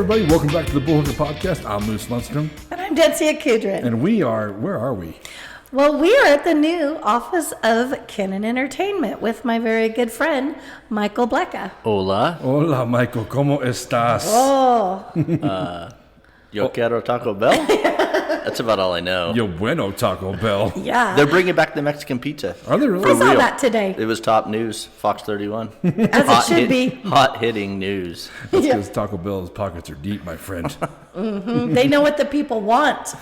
everybody. Welcome back to the Bullhucker podcast. I'm Moose Lundstrom. And I'm Densia Kudrin. And where are we? Well, we are at the new office of Kinnan Entertainment with my very good friend, Michael Blecha. Hola. Hola, Michael. ¿Cómo estás? Oh. Yo quiero Taco Bell? That's about all I know. Yo bueno, Taco Bell. Yeah. They're bringing back the Mexican pizza. Are they really? I saw that today. It was top news, Fox 31. As it should be. Hot-hitting news. That's because Taco Bell's pockets are deep, my friend. Mm-hmm. They know what the people want.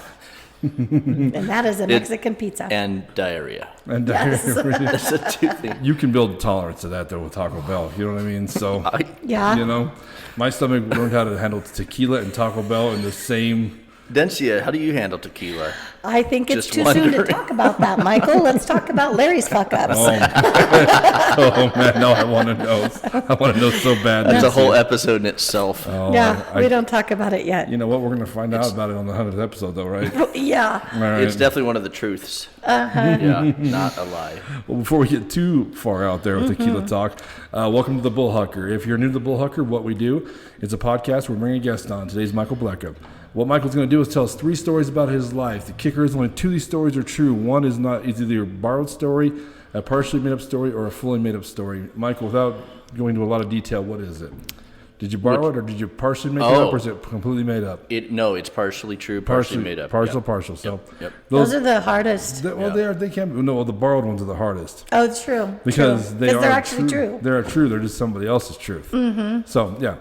And that is a Mexican pizza. And diarrhea. And Yes. That's the two things. you can build tolerance to that, though, with Taco Bell. You know what I mean? So, Yeah. you know, my stomach learned how to handle tequila and Taco Bell in the same... Densia, how do you handle tequila? I think it's Just too soon to wondering. talk about that, Michael. Let's talk about Larry's fuck-ups. Oh, man, no, I want to know. I want to know so bad. That's a whole episode in itself. Oh, Yeah, we don't talk about it yet. You know what? We're going to find out about it on the 100th episode, though, right? Yeah. All right. It's definitely one of the truths. Uh-huh. Yeah, not a lie. Well, before we get too far out there with tequila talk, welcome to the Bullhucker. If you're new to the Bullhucker, what we do, it's a podcast where we bring a guest on. Today's Michael Blecha. What Michael's going to do is tell us 3 stories about his life. The kicker is only 2 of these stories are true. One is not. It's either a borrowed story, a partially made up story, or a fully made up story. Michael, without going into a lot of detail, what is it? Did you borrow it, or did you partially make it up, or is it completely made up? No, it's partially true, partially made up. Partial. So Yep. Those are the hardest. They can. No, the borrowed ones are the hardest. Oh, it's true. Because they're actually true. They're true. They're just somebody else's truth. Mm-hmm. So yeah.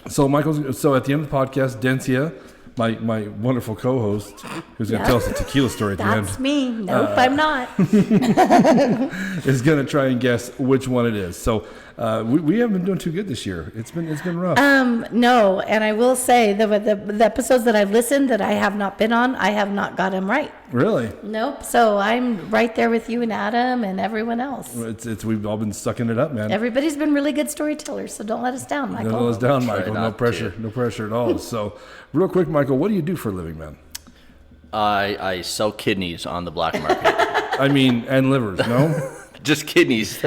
So Michael's. So at the end of the podcast, Densia, my wonderful co-host, who's going to tell us a tequila story at the end. That's me. Nope, I'm not. is going to try and guess which one it is. So we haven't been doing too good this year. It's been rough. No, and I will say the episodes that I've listened that I have not been on, I have not got them right. Really? Nope. So I'm right there with you and Adam and everyone else. We've all been sucking it up, man. Everybody's been really good storytellers, so don't let us down, Michael. Don't let us down, Michael. Try No not pressure. to. No pressure at all. So real quick, Michael, what do you do for a living, man? I sell kidneys on the black market. I mean, and livers, no? Just kidneys.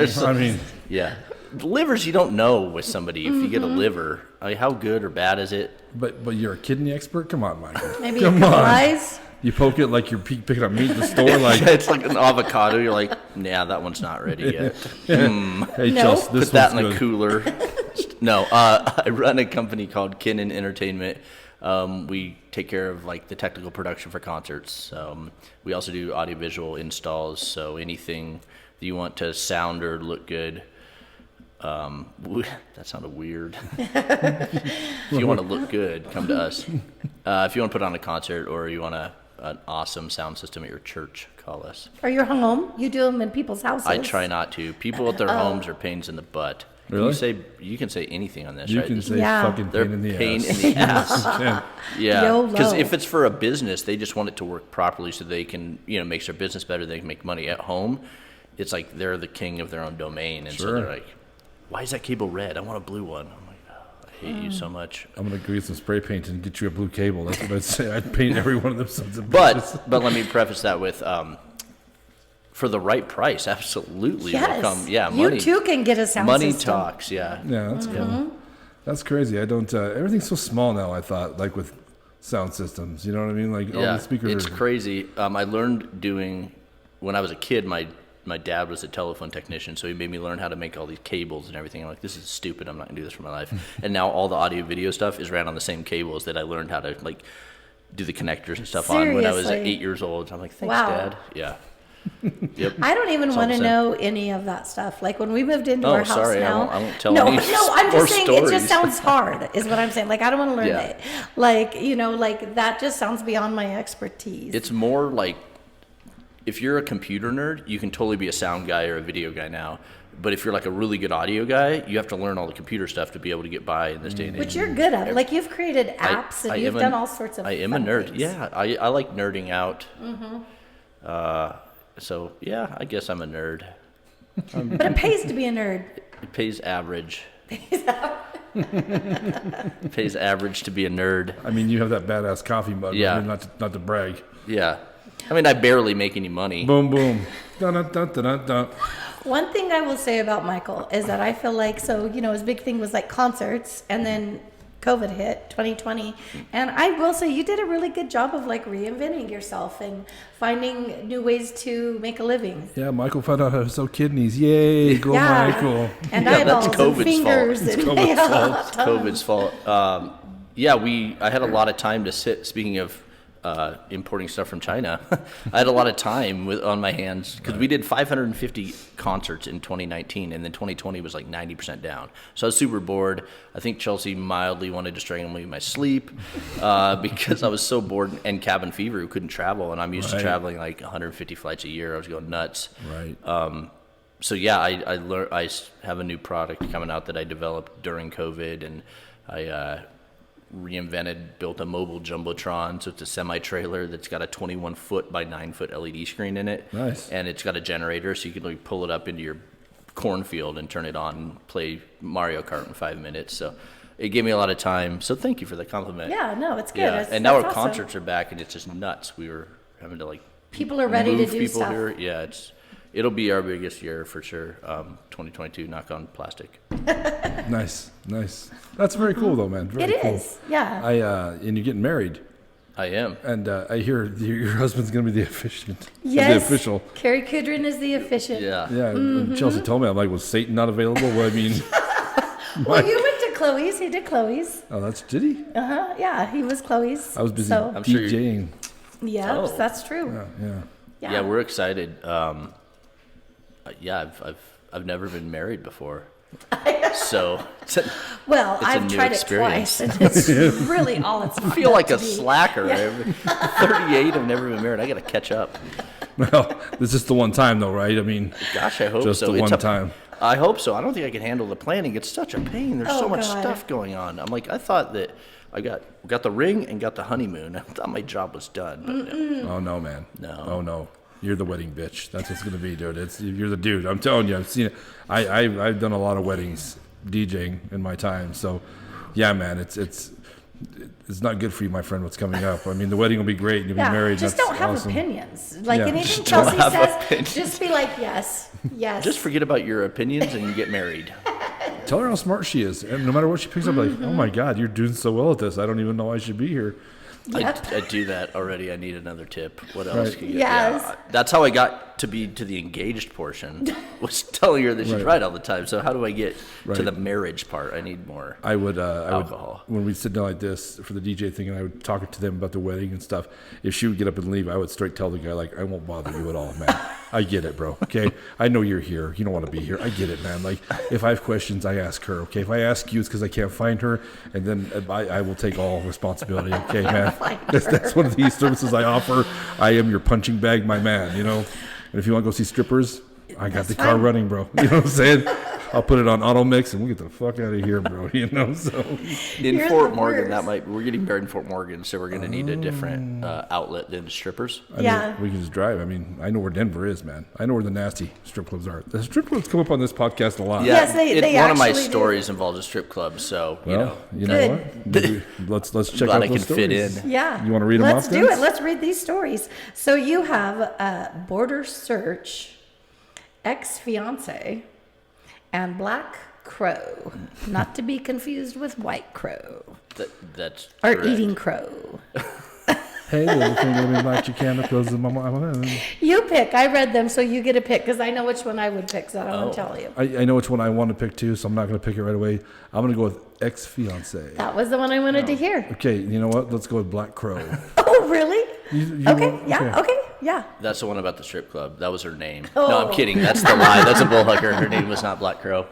Yeah. Livers you don't know with somebody. If you get a liver, how good or bad is it? But you're a kidney expert? Come on, Michael. Maybe Come a couple on. eyes. You poke it like you're picking up meat at the store, like, It's like an avocado. You're like, nah, that one's not ready yet. hey, No. Chelsea, this Put that in one's a good. cooler. No, I run a company called Kinnan Entertainment. We take care of like the technical production for concerts. We also do audiovisual installs. So anything that you want to sound or look good. That sounded weird. If you want to look good, come to us. If you want to put on a concert or you want an awesome sound system at your church, call us. Or your home. You do them in people's houses. I try not to. People at their homes are pains in the butt. Really? You can say anything on this, You right? can say Yeah. fucking They're pain in the pain ass. in the ass. Yeah. Yeah, YOLO. because if it's for a business, they just want it to work properly so they can, makes their business better. They can make money at home. It's like they're the king of their own domain, and so Sure. they're like, "Why is that cable red? I want a blue one." I'm like, oh, "I hate you so much." I'm going to go get some spray paint and get you a blue cable. That's what I'd say. I'd paint every one of them sons of bitches. But let me preface that with, for the right price, absolutely. Yes. Will come. Yeah, money. You too can get a sound Money system. talks. Yeah. Yeah, that's cool. That's crazy. I don't. Everything's so small now. I thought, like with sound systems. You know what I mean? Like all Yeah, the speakers. it's crazy. I learned doing when I was a kid. My dad was a telephone technician, so he made me learn how to make all these cables and everything. I'm like, this is stupid. I'm not gonna do this for my life. And now all the audio video stuff is ran on the same cables that I learned how to like do the connectors and stuff on when I was Seriously? 8 years old. I'm like, thanks, Wow. Dad. Yeah. Yep. I don't even That's all want to I'm saying. know any of that stuff. Like when we moved into Oh, our house sorry, I now. won't tell no, any I'm more just saying it stories. just sounds hard, is what I'm saying. Like I don't want to learn Yeah. it. Like like that just sounds beyond my expertise. It's more like if you're a computer nerd, you can totally be a sound guy or a video guy now. But if you're like a really good audio guy, you have to learn all the computer stuff to be able to get by in this day and age. But you're good at it. Like you've created apps and you've done all sorts of. I am a fun nerd. things. Yeah, I like nerding out. So yeah, I guess I'm a nerd. But it pays to be a nerd. It pays average. Pays average to be a nerd. I mean, you have that badass coffee mug. Yeah. I mean, not to brag. Yeah. I mean, I barely make any money. Boom, boom. Dun, dun, dun, dun, dun, dun. One thing I will say about Michael is that I feel like, so, his big thing was like concerts, and then COVID hit, 2020. And I will say you did a really good job of like reinventing yourself and finding new ways to make a living. Yeah, Michael found out how to sell kidneys. Yay, go Michael. And Yeah, that's eyeballs and COVID's fingers. fault. And, COVID's fault. COVID's fault. I had a lot of time to sit. Speaking of importing stuff from China, I had a lot of time on my hands because we did 550 concerts in 2019, and then 2020 was like 90% down. So I was super bored. I think Chelsea mildly wanted to strangle me in my sleep because I was so bored, and cabin fever, who couldn't travel, and I'm used to traveling like 150 flights a year. I was going nuts. Right. So yeah, I learned. I have a new product coming out that I developed during COVID, and I built a mobile jumbotron. So it's a semi-trailer that's got a 21-foot by 9-foot LED screen in it. Nice. And it's got a generator, so you can like pull it up into your cornfield and turn it on and play Mario Kart in 5 minutes. So it gave me a lot of time. So thank you for the compliment. Yeah, no, it's good. Yeah, It's, and now our that's awesome. concerts are back, and it's just nuts. We were having to like People are ready to move do people stuff. here. Yeah, it'll be our biggest year for sure. 2022, knock on plastic. Nice. That's very cool, though, man. Very It cool. is, yeah. And you're getting married, I am. and I hear your husband's going to be the officiant. Yes. The official. Carrie Kudrin is the officiant. Yeah. Yeah, and Chelsea told me, I'm like, was Satan not available? Well, I mean, Well, you went to Chloe's. He did Chloe's. did he? Yeah, he was Chloe's. I was busy So, I'm sure DJing. yeah, Oh. that's true. Yeah. Yeah, we're excited. I've never been married before, so Well, It's a I've new tried experience. it twice, and it's really all it's. I feel like a slacker. I'm 38. I've never been married. I got to catch up. Well, this is the one time, though, right? I mean, Gosh, I hope just so. the one time. I hope so. I don't think I can handle the planning. It's such a pain. There's so much God. stuff going on. I'm like, I thought that I got the ring and got the honeymoon. I thought my job was done. But Oh no, man. No. Oh no. You're the wedding bitch. That's what's gonna be, dude. You're the dude. I'm telling you. I've seen it. I've done a lot of weddings DJing in my time. So, yeah, man. It's not good for you, my friend. What's coming up? I mean, the wedding will be great, and you'll be married. Just That's don't have awesome. opinions. Like Yeah. anything Just don't Chelsea have says, opinions. just be like yes, yes. just forget about your opinions and you get married. Tell her how smart she is, and no matter what she picks up, like, oh my God, you're doing so well at this. I don't even know I should be here. Yep. I do that already. I need another tip. What else? Right. Can you get? Yes. Yeah, that's how I got to the engaged portion. Was telling her that she's Right. right all the time. So how do I get to Right. the marriage part? I need more. I would Alcohol. when we'd sit down like this for the DJ thing, and I would talk to them about the wedding and stuff. If she would get up and leave, I would straight tell the guy, like, I won't bother you at all, man. I get it, bro. Okay, I know you're here. You don't want to be here. I get it, man. Like, if I have questions, I ask her. Okay, if I ask you, it's because I can't find her, and then I will take all responsibility. Okay, man. That's one of the services I offer. I am your punching bag, my man. You know, and if you want to go see strippers, I got the car fine. running, bro. You know what I'm saying? I'll put it on auto mix and we'll get the fuck out of here, bro. You know, so In You're Fort the Morgan, worst. we're getting married in Fort Morgan, so we're going to need a different outlet than strippers. I Yeah. mean, we can just drive. I mean, I know where Denver is, man. I know where the nasty strip clubs are. The strip clubs come up on this podcast a lot. Yeah, Yes, they one of my actually do. stories involves a strip club, so you know. Well, you know Good. what? Maybe let's check Glad out I those can fit stories. in. Yeah. You wanna read 'em Let's off, do Vince? it. Let's read these stories. So you have Border Search, ex-fiance, and Black Crow, not to be confused with White Crow, That's or correct. Eating Crow. Hey, everything that we like, you can close the mama. You pick. I read them, so you get a pick because I know which one I would pick, so I don't want to tell you. I know which one I want to pick too, so I'm not going to pick it right away. I'm going to go with ex-fiance. That was the one I wanted to hear. Okay, you know what? Let's go with Black Crow. Oh, really? You Okay. want- Yeah. Okay. Yeah. That's the one about the strip club. That was her name. Oh. No, I'm kidding. That's the lie. That's a bullhucker. Her name was not Black Crow.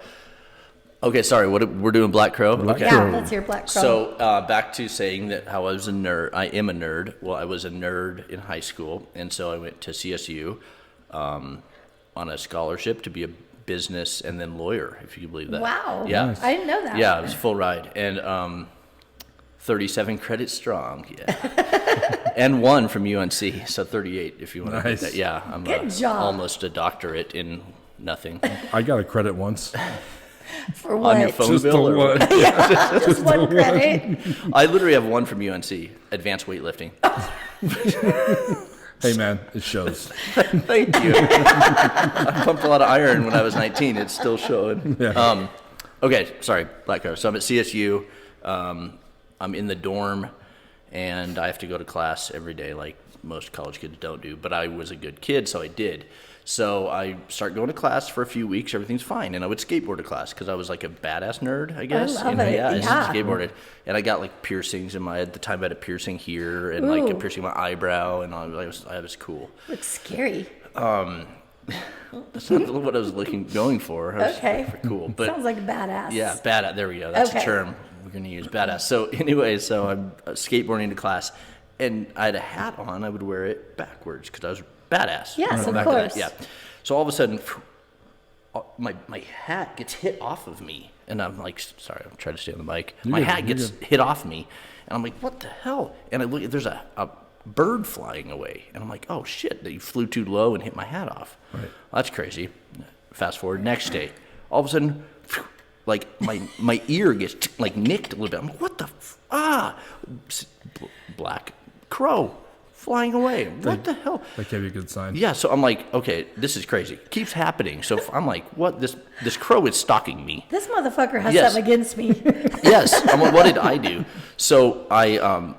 Okay, sorry. We're doing Black Crow. Okay. Yeah. Crow. Let's hear Black Crow. So back to saying that how I was a nerd. I am a nerd. Well, I was a nerd in high school, and so I went to CSU on a scholarship to be a business and then lawyer, if you can believe that. Wow. Yeah. Nice. I didn't know that. Yeah, it was a full ride, and 37 credits strong. Yeah, and 1 from UNC, so 38 if you want to. Nice. That. Yeah, I'm Good job. almost a doctorate in nothing. I got a credit once. For what? On your phone Just the bill, or one. what? Just one credit. I literally have 1 from UNC, advanced weightlifting. Hey, man, it shows. Thank you. I pumped a lot of iron when I was 19. It's still showing. Yeah. Okay, sorry, Black Crow. So I'm at CSU. I'm in the dorm, and I have to go to class every day, like most college kids don't do. But I was a good kid, so I did. So I start going to class for a few weeks. Everything's fine, and I would skateboard to class because I was like a badass nerd, I guess. I love it. Yeah, I Yeah. just skateboarded, and I got like piercings in my. At the time, I had a piercing here and like a Ooh. piercing in my eyebrow, and I was cool. Looks scary. That's not what I was going for. I was Okay. for cool, but Sounds like a badass. yeah, badass. There we go. That's the Okay. term we're gonna use. Badass. So anyway, so I'm skateboarding to class, and I had a hat on. I would wear it backwards because I was badass. Yes, of Back then, course. Yeah. So all of a sudden, my hat gets hit off of me, and I'm like, sorry, I'm trying to stay on the mic. My hat gets hit off me, and I'm like, what the hell? And I look, there's a bird flying away, and I'm like, oh shit, they flew too low and hit my hat off. Right. Well, that's crazy. Fast forward, next day, all of a sudden, like my ear gets like nicked a little bit. I'm like, what the black crow flying away. What the hell? That can't be a good sign. Yeah, so I'm like, okay, this is crazy. Keeps happening. So I'm like, what? This crow is stalking me. This motherfucker has Yes. something against me. Yes. I'm like, what did I do? So I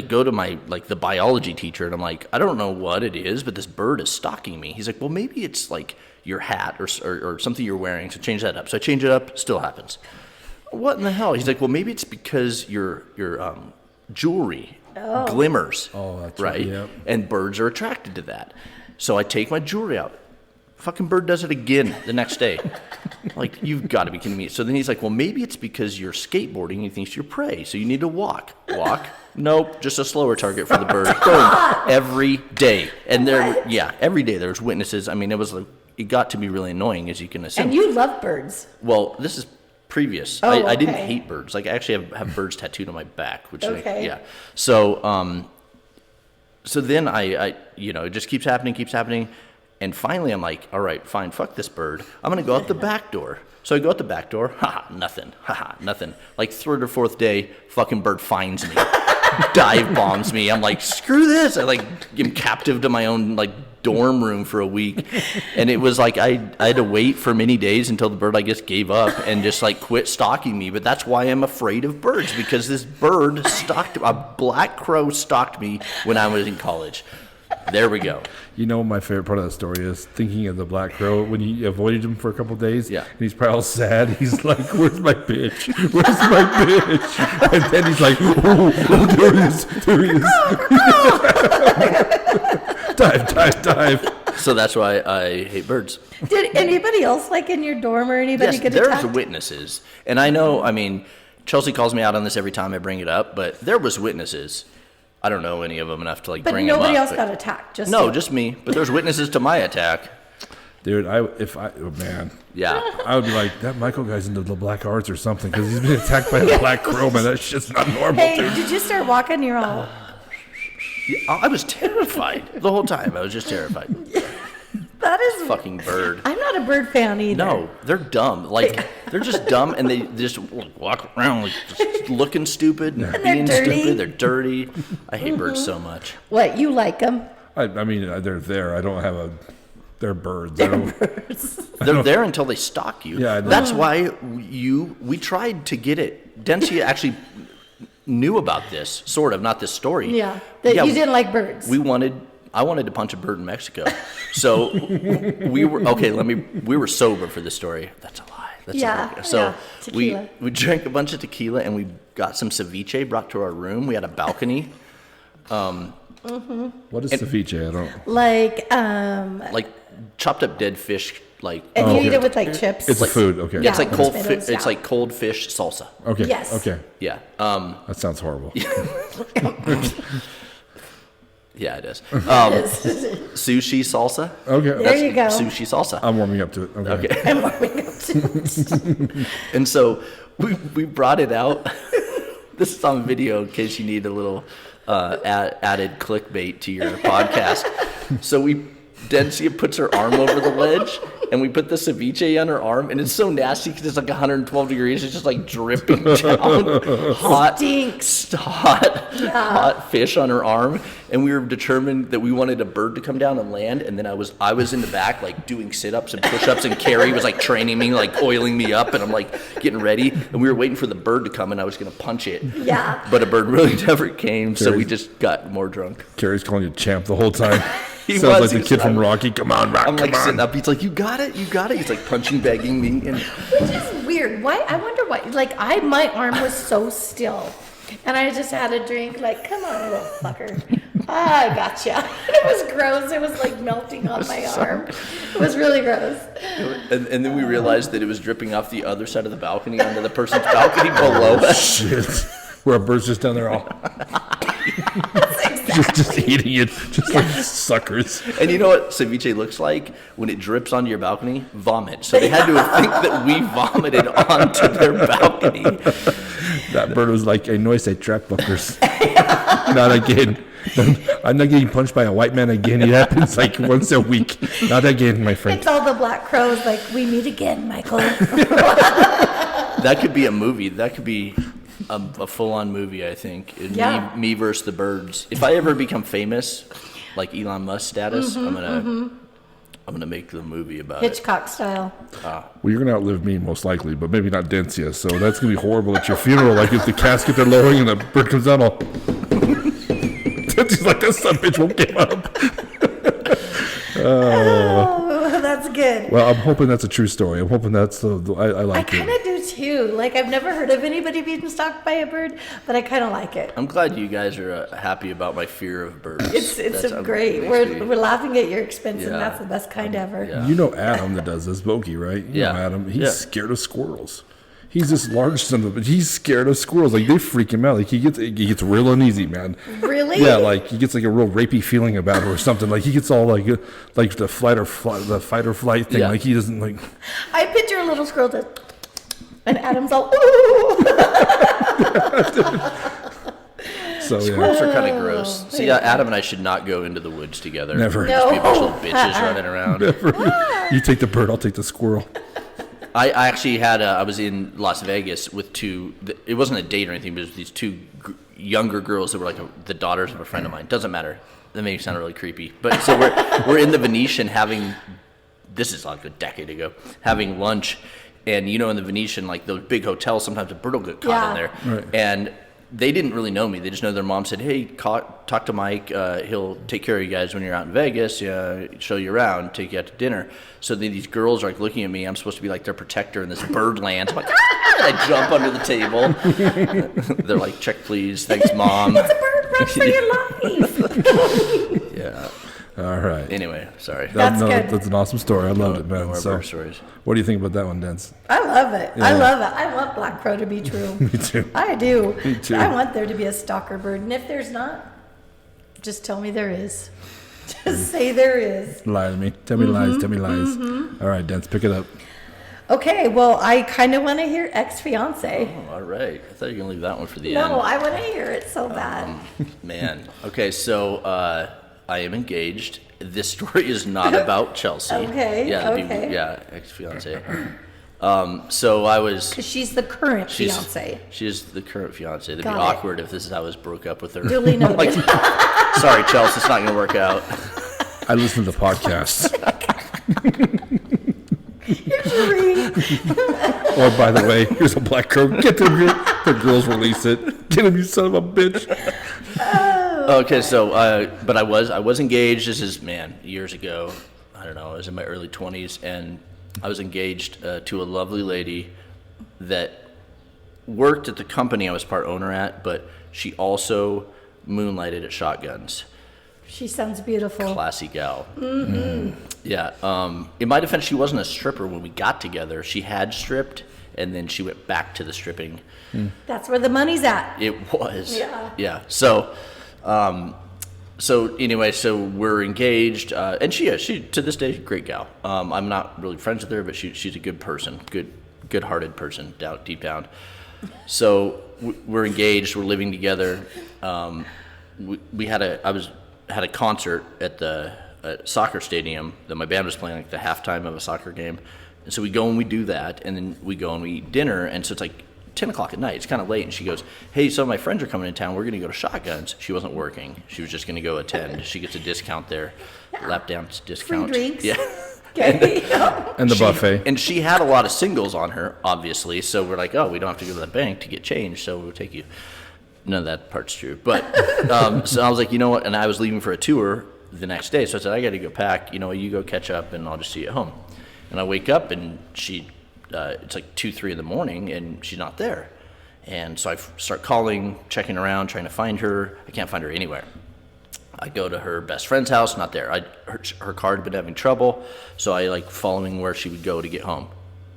go to my the biology teacher, and I'm like, I don't know what it is, but this bird is stalking me. He's like, well, maybe it's like your hat or something you're wearing, so change that up. So I change it up, still happens. What in the hell? He's like, well, maybe it's because your jewelry glimmers. Oh, that's right. right, yep. And birds are attracted to that. So I take my jewelry out. Fucking bird does it again the next day. Like, you've got to be kidding me. So then he's like, well, maybe it's because you're skateboarding. He thinks you're prey, so you need to walk. Walk? Nope, just a slower target for the bird. Boom. Every day. And every day there's witnesses. I mean, it got to be really annoying, as you can assume. And you love birds. Well, this is previous. Oh, I didn't okay. hate birds. Like, I actually have birds tattooed on my back, which Okay. yeah. So so then I it just keeps happening, and finally I'm like, all right, fine, fuck this bird. I'm gonna go out the back door. So I go out the back door. Nothing. Nothing. Like third or fourth day, fucking bird finds me, dive bombs me. I'm like, screw this. I am captive to my own dorm room for a week, and it was like I had to wait for many days until the bird, I guess, gave up and just quit stalking me. But that's why I'm afraid of birds, because this bird a black crow stalked me when I was in college. There we go. You know what my favorite part of that story is? Thinking of the black crow when you avoided him for a couple of days. Yeah. And he's probably all sad. He's like, where's my bitch? Where's my bitch? And then he's like, oh, there he is. There he is. Dive. So that's why I hate birds. Did anybody else in your dorm or anybody Yes, get there's attacked? witnesses. And I know, I mean, Chelsea calls me out on this every time I bring it up, but there was witnesses. I don't know any of them enough to But bring them up. nobody else got attacked. Just No, you. just me. But there's witnesses to my attack. Dude, oh man. Yeah. I would be like, that Michael guy's into the black arts or something because he's been attacked by a black crow, man. That shit's not normal, Hey, dude. did you start walking? You're all. I was terrified the whole time. I was just terrified. That is. Fucking bird. I'm not a bird fan either. No, they're dumb. They're just dumb, and they just walk around just looking stupid and they're being dirty. stupid. They're dirty. I hate birds so much. What, you like them? I mean, they're there. I don't have a... They're birds. I don't, They're there until they stalk you. Yeah, I know. That's why we tried to get it. Dempsey actually knew about this, sort of, not this story. Yeah. That you didn't like birds. I wanted to punch a bird in Mexico. So we were sober for this story. That's a lie. That's Yeah, a lie. So yeah, tequila. we drank a bunch of tequila, and we got some ceviche brought to our room. We had a balcony. what is ceviche? I don't... Like chopped up dead fish, and Oh, you okay. eat it with chips. It's a food, okay. Yeah. it's like cold tomatoes, it's yeah. like cold fish salsa. Okay. Yes. Okay. Yeah. That sounds horrible. Yeah, it is. Sushi salsa. Okay. There you go. Sushi salsa. I'm warming up to it. Okay. I'm warming up to it. And so we brought it out. This is on video in case you need a little added clickbait to your podcast. So Dempsey puts her arm over the ledge, and we put the ceviche on her arm, and it's so nasty because it's like 112 degrees. It's just like dripping down hot fish on her arm. And we were determined that we wanted a bird to come down and land. And then I was in the back, like doing sit-ups and push-ups, and Carrie was like training me, like oiling me up, and I'm like getting ready. And we were waiting for the bird to come, and I was going to punch it. Yeah. But a bird really never came, so we just got more drunk. Carrie's calling you champ the whole time. He Sounds was, like the kid from Rocky. Come on, Rock, I'm like come on. sitting up. He's like, you got it. He's like punching bagging me. And Which is weird. Why? I wonder why. Like, my arm was so still. And I just had a drink, like, come on, little fucker. I gotcha. And it was gross. It was like melting on my arm. It was really gross. And then we realized that it was dripping off the other side of the balcony onto the person's balcony below us. Shit. Where a bird's just down there all just eating it, just like suckers. And you know what ceviche looks like when it drips onto your balcony? Vomit. So they had to think that we vomited onto their balcony. That bird was like, I know I say track buckers. Not again. I'm not getting punched by a white man again. It happens like once a week. Not again, my friend. It's all the black crows, like, we meet again, Michael. That could be a movie. That could be a full-on movie, I think. Yeah. Me versus the birds. If I ever become famous, like Elon Musk status, I'm gonna make the movie about Hitchcock style. Well, you're gonna outlive me most likely, but maybe not Dencia. So that's gonna be horrible at your funeral. Like if the casket they're lowering and the bird comes out all. Dencia's like, that son of a bitch won't get up. Oh, that's good. Well, I'm hoping that's a true story. I'm hoping that's I I like kind it. of do too. Like, I've never heard of anybody being stalked by a bird, but I kind of like it. I'm glad you guys are happy about my fear of birds. It's great. We're laughing at your expense, and that's the best kind ever. Yeah. You know Adam that does this, Bokey, right? You know Adam. He's scared of squirrels. He's this large son of a bitch. He's scared of squirrels. Like, they freak him out. Like, he gets real uneasy, man. Really? Yeah, like he gets like a real rapey feeling about it or something. Like he gets all like the fight or flight thing. Yeah. Like he doesn't like. I picture a little squirrel that, and Adam's all, ooh. So Squirrels yeah. are kind of gross. So yeah, Adam and I should not go into the woods together. Never. Just be a bunch of little bitches running around. You take the bird, I'll take the squirrel. I actually had I was in Las Vegas with two. It wasn't a date or anything, but it was these two younger girls that were like the daughters of a friend of mine. Doesn't matter. That made me sound really creepy. But so we're in the Venetian having. This is like a decade ago, having lunch, and in the Venetian, like those big hotels, sometimes a bird will get caught in there, Right. and they didn't really know me. They just know their mom said, "Hey, talk to Mike. He'll take care of you guys when you're out in Vegas. Show you around, take you out to dinner." So then these girls are like looking at me. I'm supposed to be like their protector in this bird land. I'm like, and I jump under the table. They're like, "Check, please. Thanks, Mom." It's a bird. Run for your life. Yeah. All right. Anyway, sorry. That's good. That's an awesome story. I loved it, man. More So, bird stories. what do you think about that one, Dance? I love it. Yeah. I love it. I want Black Crow to be true. Me too. I do. Me too. I want there to be a stalker bird. And if there's not, just tell me there is. Just say there is. Lie to me. Tell me lies. Tell me lies. All right, Dance, pick it up. Okay, well, I kind of want to hear ex-fiance. Oh, all right. I thought you were gonna leave that one for the No, end. I want to hear it so bad. Man. Okay, so I am engaged. This story is not about Chelsea. Okay, Yeah, okay. ex-fiance. So I was. Because she's the current fiance. She is the current fiance. That'd Got be it. awkward if this is how I broke up with her. Duly I'm like, noted. sorry, Chelsea, it's not gonna work out. I listen to the podcasts. Here's your ring. Or, by the way, here's a black crow. Get the girls release it. Get him, you son of a bitch. Okay, so but I was engaged. This is years ago. I don't know. I was in my early 20s, and I was engaged to a lovely lady that worked at the company I was part owner at, but she also moonlighted at Shotguns. She sounds beautiful. Classy gal. Mm-hmm. Yeah. In my defense, she wasn't a stripper when we got together. She had stripped, and then she went back to the stripping. That's where the money's at. It was. Yeah. Yeah. So anyway, so we're engaged, and she to this day, great gal. I'm not really friends with her, but she's a good person, good-hearted person deep down. So we're engaged. We're living together. We had a concert at the a soccer stadium that my band was playing, like the halftime of a soccer game. And so we go and we do that, and then we go and we eat dinner, and so it's like 10 o'clock at night. It's kind of late, and she goes, hey, some of my friends are coming in town. We're going to go to Shotguns. She wasn't working. She was just going to go attend. She gets a discount there, lap dance discount. Free drinks. Yeah. Okay. And the buffet. And she had a lot of singles on her, obviously, so we're like, oh, we don't have to go to the bank to get change, so we'll take you. None of that part's true. But so I was like, you know what? And I was leaving for a tour the next day, so I said, I got to go pack. You know, you go catch up, and I'll just see you at home. And I wake up, and it's like 2, 3 in the morning, and she's not there. And so I start calling, checking around, trying to find her. I can't find her anywhere. I go to her best friend's house, not there. Her car had been having trouble, so I like following where she would go to get home.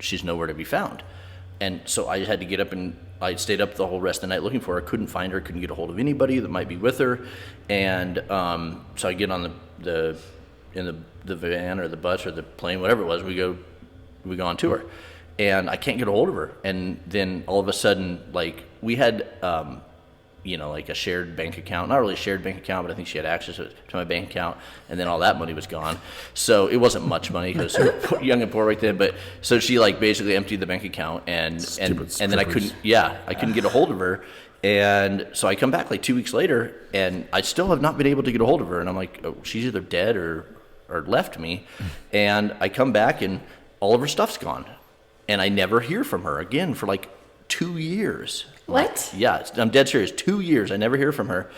She's nowhere to be found. And so I had to get up, and I stayed up the whole rest of the night looking for her. Couldn't find her, couldn't get a hold of anybody that might be with her. And so I get on the van or the bus or the plane, whatever it was, we go on tour. And I can't get a hold of her. And then all of a sudden, like, we had, like a shared bank account. Not really a shared bank account, but I think she had access to my bank account. And then all that money was gone. So it wasn't much money because we were young and poor right then. But so she, like, basically emptied the bank account. And then I couldn't get a hold of her. And so I come back like 2 weeks later, and I still have not been able to get a hold of her. And I'm like, oh, she's either dead or left me. And I come back, and all of her stuff's gone. And I never hear from her again for like 2 years. What? Yeah, I'm dead serious. 2 years. I never hear from her.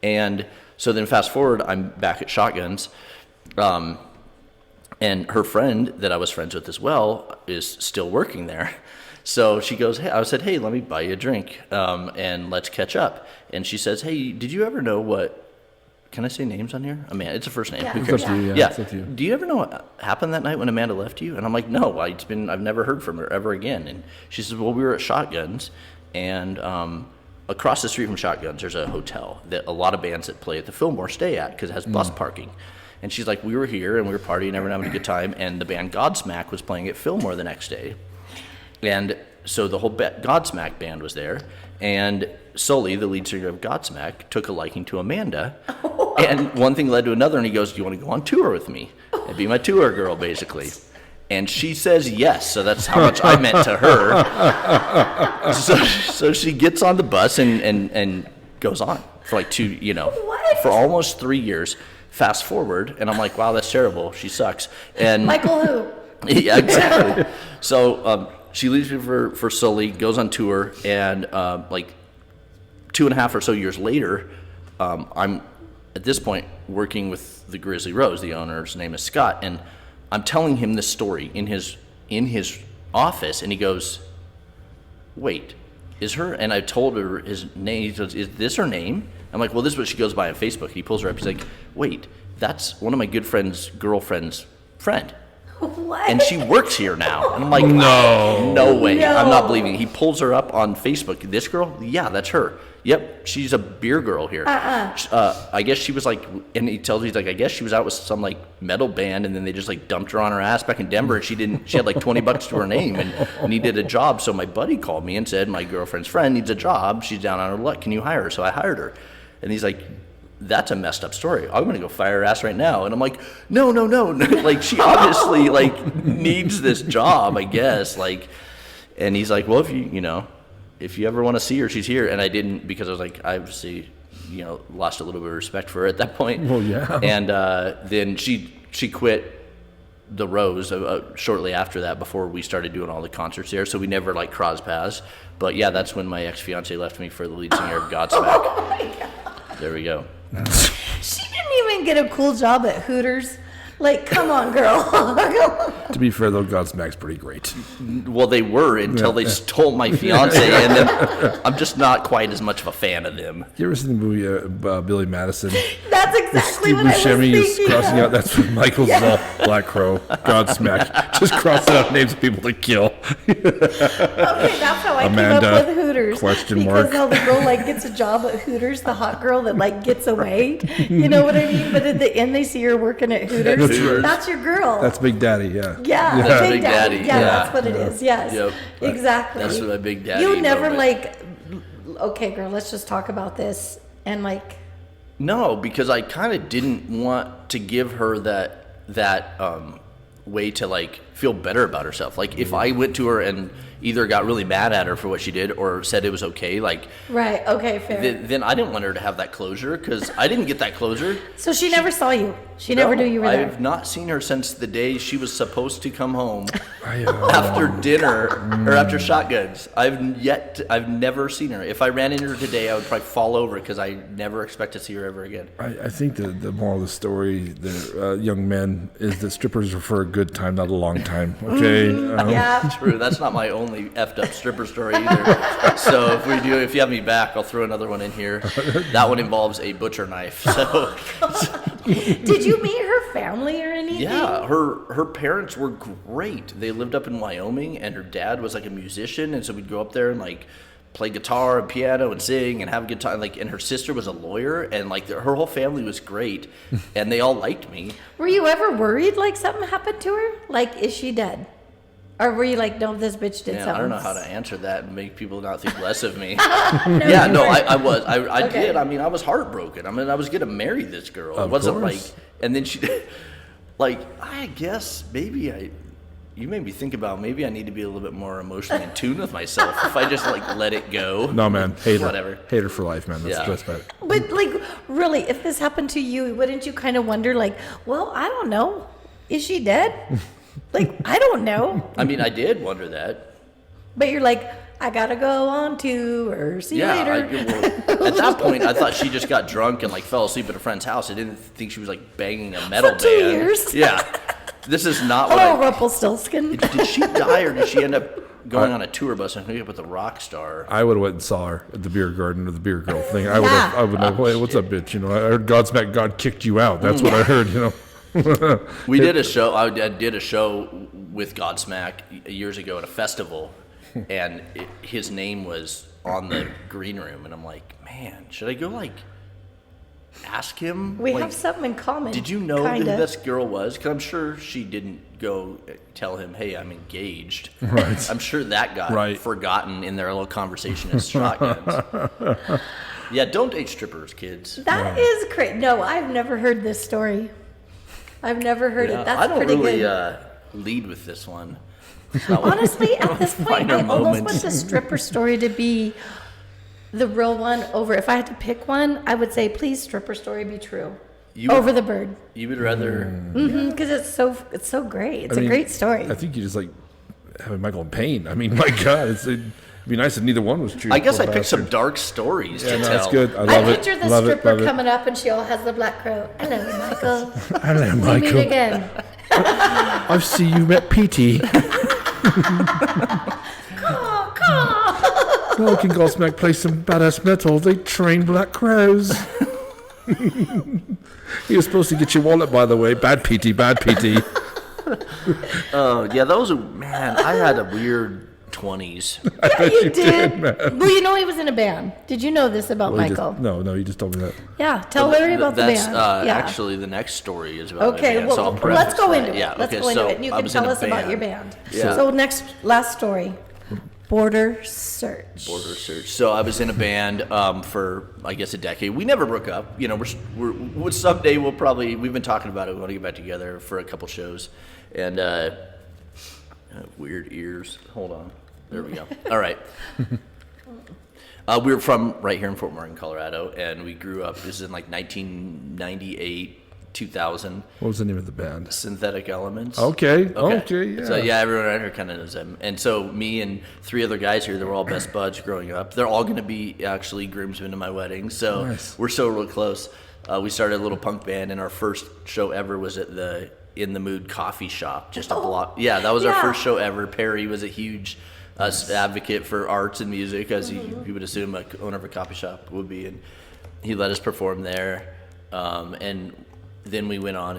And so then fast forward, I'm back at Shotguns. And her friend that I was friends with as well is still working there. So she goes, I said, hey, let me buy you a drink, and let's catch up. And she says, hey, did you ever know what, can I say names on here? Amanda, it's a first name. Yeah. Who It's cares? up to you, Yeah. It's up to you. Do you ever know what happened that night when Amanda left you? And I'm like, no, I've never heard from her ever again. And she says, well, we were at Shotguns, and across the street from Shotguns, there's a hotel that a lot of bands that play at the Fillmore stay at because it has bus parking. And she's like, we were here, and we were partying, and having a good time, and the band Godsmack was playing at Fillmore the next day. And so the whole Godsmack band was there, and Sully, the lead singer of Godsmack, took a liking to Amanda, and one thing led to another, and he goes, do you want to go on tour with me? And be my tour girl, basically. And she says yes, so that's how much I meant to her. So she gets on the bus and goes on for like for almost 3 years. Fast forward, and I'm like, wow, that's terrible. She sucks. And Michael who? Yeah, exactly. So she leaves me for Sully, goes on tour, and like 2.5 or so years later, I'm at this point working with the Grizzly Rose. The owner's name is Scott, and I'm telling him this story in his office, and he goes, wait, is her? And I told her his name. He goes, is this her name? I'm like, well, this is what she goes by on Facebook. He pulls her up. He's like, wait, that's one of my good friend's girlfriend's friend. What? And she works here now. And I'm like, no way. No. I'm not believing it. He pulls her up on Facebook. This girl? Yeah, that's her. Yep, she's a beer girl here. I guess she was like, and he tells me, he's like, I guess she was out with some like metal band, and then they just like dumped her on her ass back in Denver, and she had like $20 to her name and needed a job. So my buddy called me and said, my girlfriend's friend needs a job. She's down on her luck. Can you hire her? So I hired her. And he's like, that's a messed up story. I'm going to go fire her ass right now. And I'm like, no. Like, she obviously like needs this job, I guess. Like, and he's like, well, if you ever want to see her, she's here. And I didn't, because I was like, I obviously, lost a little bit of respect for her at that point. Well, yeah. And then she quit the Rose shortly after that, before we started doing all the concerts there. So we never like crossed paths. But yeah, that's when my ex-fiance left me for the lead singer of Godsmack. Oh my God. There we go. She didn't even get a cool job at Hooters. Like, come on, girl. To be fair, though, Godsmack's pretty great. Well, they were until they stole my fiance, and then I'm just not quite as much of a fan of them. You ever seen the movie Billy Madison? That's exactly Steve what I was Buscemi is thinking. crossing out. That's what Michael's Black Crow, Godsmack. Just crossing out names of people to kill. Okay, that's how I Amanda, came up with Hooters. question mark. Because how the girl like gets a job at Hooters, the hot girl that like gets away. You know what I mean? But at the end, they see her working at Hooters. That's your girl. That's Big Daddy, yeah. Yeah, That's Big Big Daddy. Daddy. Yeah, Yeah. that's what it is. Yes, Yep. exactly. That's my Big Daddy You never moment. like, okay, girl, let's just talk about this. And like, No, because I kind of didn't want to give her that way to like feel better about herself. Like if I went to her and either got really mad at her for what she did or said it was okay, like Right. Okay. Fair. then I didn't want her to have that closure because I didn't get that closure. So she never saw you. She never knew you were there. I've not seen her since the day she was supposed to come home Oh, after dinner or after shotguns. I've never seen her. If I ran into her today, I would probably fall over because I never expect to see her ever again. I think the moral of the story, the young men, is that strippers are for a good time, not a long time. Okay. Yeah. True. That's not my only effed up stripper story either. So if you have me back, I'll throw another one in here. That one involves a butcher knife. So Did you meet her family or anything? yeah, her parents were great. They lived up in Wyoming, and her dad was like a musician, and so we'd go up there and like play guitar and piano and sing and have a good time. Like, and her sister was a lawyer, and like her whole family was great, and they all liked me. Were you ever worried like something happened to her? Like, is she dead? Or were you like, no, this bitch did Man, something? I don't know how to answer that and make people not think less of me. No, Yeah, you no, weren't. I was. I Okay. did. I mean, I was heartbroken. I mean, I was going to marry this girl. It Of wasn't course. like, and then she, like, I guess maybe you made me think about maybe I need to be a little bit more emotionally in tune with myself if I just like let it go. No, man. Hater. Whatever. Hater for life, man. That's Yeah. just bad. But like, really, if this happened to you, wouldn't you kind of wonder, like, well, I don't know, is she dead? Like, I don't know. I mean, I did wonder that. But you're like, I gotta go on tour. See you later. Well, at that point, I thought she just got drunk and like fell asleep at a friend's house. I didn't think she was like banging a metal For 2 band. years. Yeah, this is not what Hello, I. Rumpelstiltskin. Did she die or did she end up going on a tour bus and hooking up with a rock star? I would have went and saw her at the beer garden or the beer girl thing. I would Yeah. have. I would have. Hey, what's up, bitch? You know, I heard Godsmack God kicked you out. That's what I heard. You know. We did a show. I did a show with Godsmack years ago at a festival, and his name was on the green room, and I'm like, man, should I go like ask him? We like, have something in common. Did you know kinda. who this girl was? Because I'm sure she didn't go tell him, hey, I'm engaged. Right. I'm sure that got Right. forgotten in their little conversation as shotguns. Yeah, don't date strippers, kids. That is crazy. No, I've never heard this story. I've never heard Yeah, it. That's I don't pretty really good. lead with this one. It's not what- Honestly, at this point, Minor I almost want moments. the stripper story to be the real one over. If I had to pick one, I would say, please, stripper story be true. You would- Over the bird. You would rather. Because it's so great. It's I mean, a great story. I think you just like having Michael in pain. I mean, my God, it'd be nice if neither one was true. I guess Poor I picked some bastard. dark stories Yeah, to no, tell. that's good. I I love it. picture the Love it. stripper Love it. coming up and she all has the black crow. Hello, Michael. Hello, We meet Michael. again. I see you met Petey. Oh, can Godsmack play some badass metal? They train black crows. He was supposed to get your wallet, by the way. Bad Petey, bad Petey. Oh, yeah, those are, man, I had a weird 20s. Yeah, you did. man. Well, you know he was in a band. Did you know this about Well, he Michael? no, you just told me that. Yeah, tell Larry about the That's, band. Yeah. Actually, the next story is about my Okay, band, so well, I'll let's preface go that. into it. Yeah, Let's okay, go into so it. And you I can was in tell a us about band. your band. Yeah. So last story. Border Search. Border Search. So I was in a band for, I guess, a decade. We never broke up. You know, we're someday we've been talking about it. We want to get back together for a couple shows. And weird ears. Hold on. There we go. All right. We were from right here in Fort Morgan, Colorado, and we grew up. This is in like 1998, 2000. What was the name of the band? Synthetic Elements. Okay, yeah. So yeah, everyone around here kind of knows them. And so me and 3 other guys here, they were all best buds growing up. They're all going to be actually groomsmen to my wedding. So Nice. we're so real close. We started a little punk band, and our first show ever was at the In the Mood coffee shop, just a block. Yeah, that was our Yeah. first show ever. Perry was a huge advocate for arts and music, as you would assume a owner of a coffee shop would be. And he let us perform there. And then we went on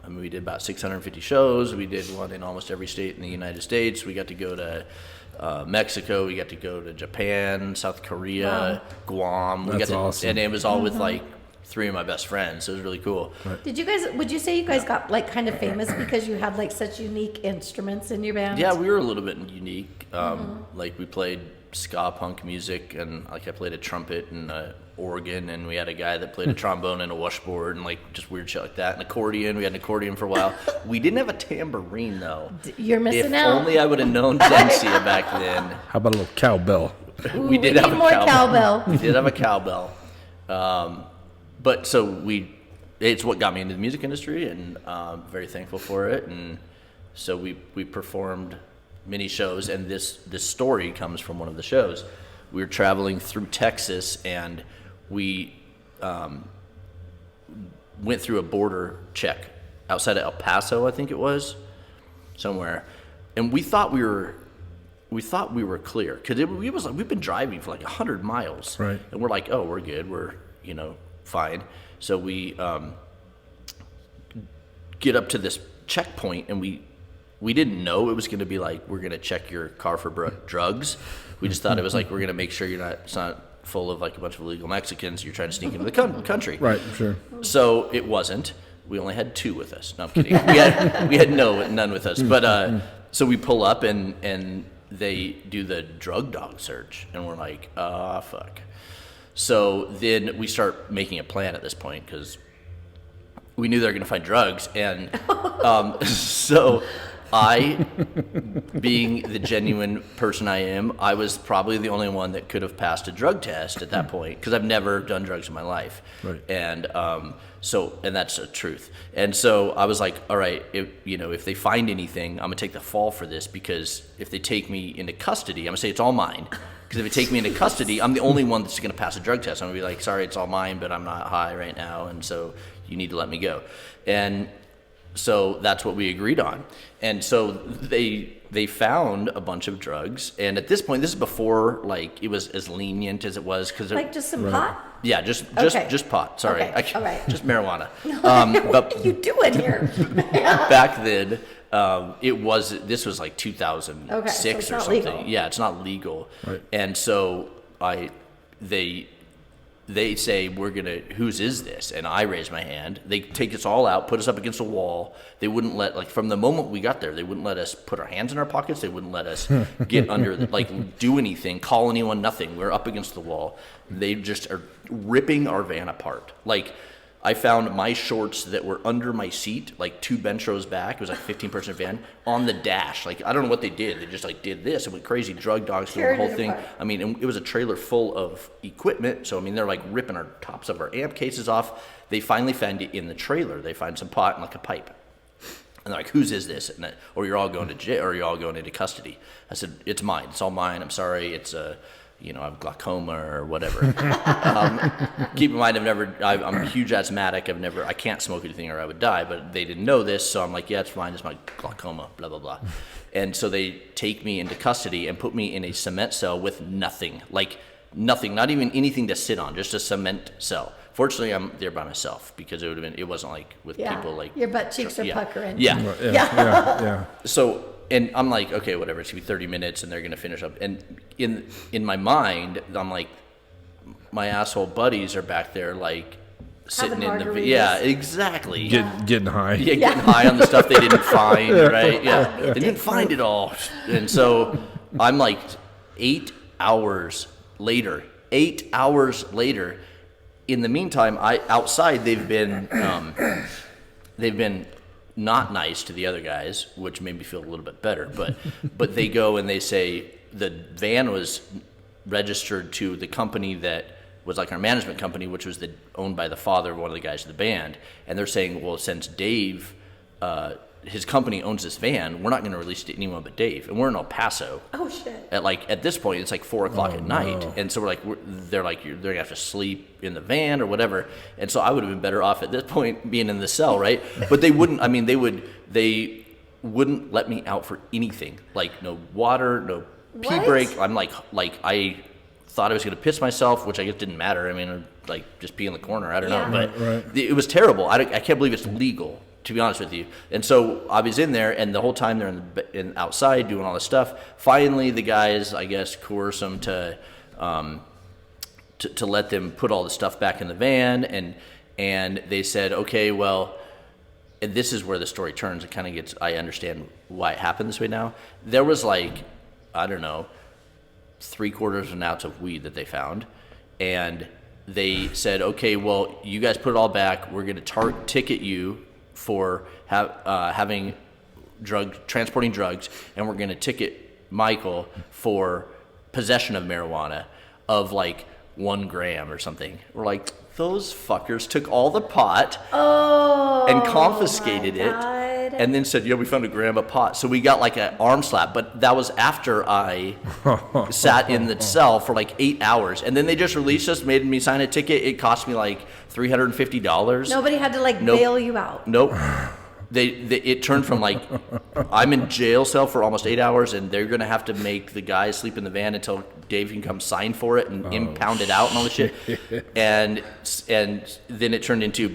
and we did about 650 shows. We did one in almost every state in the United States. We got to go to Mexico. We got to go to Japan, South Korea, Guam. That's awesome. And it was all with like 3 of my best friends. So it was really cool. Would you say you guys got like kind of famous because you had like such unique instruments in your band? Yeah, we were a little bit unique. Like we played ska punk music, and like I played a trumpet and organ, and we had a guy that played a trombone and a washboard and like just weird shit like that. An accordion. We had an accordion for a while. We didn't have a tambourine though. You're missing if out. If only I would have known Densia back then. How about a little cowbell? Ooh, we did have need a more cowbell. cowbell. We did have a cowbell. But so it's what got me into the music industry, and very thankful for it. And so we performed many shows, and this story comes from one of the shows. We were traveling through Texas, and we went through a border check outside of El Paso, I think it was, somewhere, and we thought we were clear because we've been driving for like 100 miles, right? And we're like, oh, we're good, we're fine. So we get up to this checkpoint, and we didn't know it was going to be like, we're going to check your car for drugs. We just thought it was like, we're going to make sure it's not full of like a bunch of illegal Mexicans you're trying to sneak into the country. Right, sure. So it wasn't. We only had 2 with us. No, I'm kidding. We had none with us. But so we pull up, and they do the drug dog search, and we're like, fuck. So then we start making a plan at this point because we knew they were going to find drugs. And so I, being the genuine person I am, I was probably the only one that could have passed a drug test at that point because I've never done drugs in my life. Right. And and that's the truth. And so I was like, all right, if they find anything, I'm going to take the fall for this, because if they take me into custody, I'm going to say it's all mine. Because if they take me into custody, I'm the only one that's going to pass a drug test. I'm going to be like, sorry, it's all mine, but I'm not high right now, and so you need to let me go. And so that's what we agreed on. And so they found a bunch of drugs. And at this point, this is before like it was as lenient as it was, because Like just some pot? Yeah, just pot. Sorry, Okay, all right. just marijuana. What are you doing here? Back then, this was like 2006 so or it's not something. legal. Yeah, it's not legal. Right. And so they say, whose is this? And I raise my hand. They take us all out, put us up against a wall. They wouldn't from the moment we got there, they wouldn't let us put our hands in our pockets. They wouldn't let us get under, do anything, call anyone, nothing. We're up against the wall. They just are ripping our van apart. Like, I found my shorts that were under my seat, like 2 bench rows back. It was like a 15-person van on the dash. Like, I don't know what they did. They just like did this and went crazy. Drug dogs doing the whole thing. Apart. I mean, and it was a trailer full of equipment. So, I mean, they're like ripping our tops of our amp cases off. They finally find it in the trailer. They find some pot and like a pipe. And they're like, whose is this? Or you're all going to jail, or you're all going into custody. I said, it's mine. It's all mine. I'm sorry. It's I have glaucoma or whatever. Keep in mind, I'm a huge asthmatic. I can't smoke anything or I would die, but they didn't know this. So I'm like, yeah, it's fine. It's my glaucoma, blah, blah, blah. And so they take me into custody and put me in a cement cell with nothing, not even anything to sit on, just a cement cell. Fortunately, I'm there by myself, because it wasn't like with people like. Your butt cheeks are yeah. puckering. Yeah. Yeah. So, and I'm like, okay, whatever, it's gonna be 30 minutes and they're gonna finish up. And in my mind, I'm like, my asshole buddies are back there like sitting in the margaritas. yeah, exactly. Getting high. Yeah, getting high on the stuff they didn't find, right? Yeah. They didn't find it all. And so I'm like 8 hours later, in the meantime, outside they've been not nice to the other guys, which made me feel a little bit better. But they go and they say the van was registered to the company that was like our management company, which was owned by the father of one of the guys in the band. And they're saying, well, since Dave, his company owns this van, we're not going to release it to anyone but Dave. And we're in El Paso. Oh shit! At this point, it's like 4 o'clock at night, and so they're gonna have to sleep in the van or whatever. And so I would have been better off at this point being in the cell, right? But they wouldn't. I mean, they wouldn't let me out for anything, like no water, no pee What? break. I'm like I thought I was gonna piss myself, which I guess didn't matter. I mean, like just pee in the corner. I don't know, but Right. it was terrible. I can't believe it's legal, to be honest with you. And so I was in there, and the whole time they're in outside doing all this stuff. Finally, the guys, I guess, coerce them to let them put all the stuff back in the van, and they said, okay, well, and this is where the story turns. It kind of gets. I understand why it happened this way now. There was like, I don't know, 3/4 of an ounce of weed that they found, and they said, okay, well, you guys put it all back. We're going to ticket you for transporting drugs, and we're going to ticket Michael for possession of marijuana of like 1 gram or something. We're like, those fuckers took all the pot and confiscated it, and then said, yeah, we found 1 gram of pot. So we got like an arm slap, but that was after I sat in the cell for like 8 hours. And then they just released us, made me sign a ticket. It cost me like $350. Nobody had to like bail you out. Nope. It turned from like, I'm in jail cell for almost 8 hours, and they're going to have to make the guys sleep in the van until Dave can come sign for it and impound it out and all this shit. And then it turned into,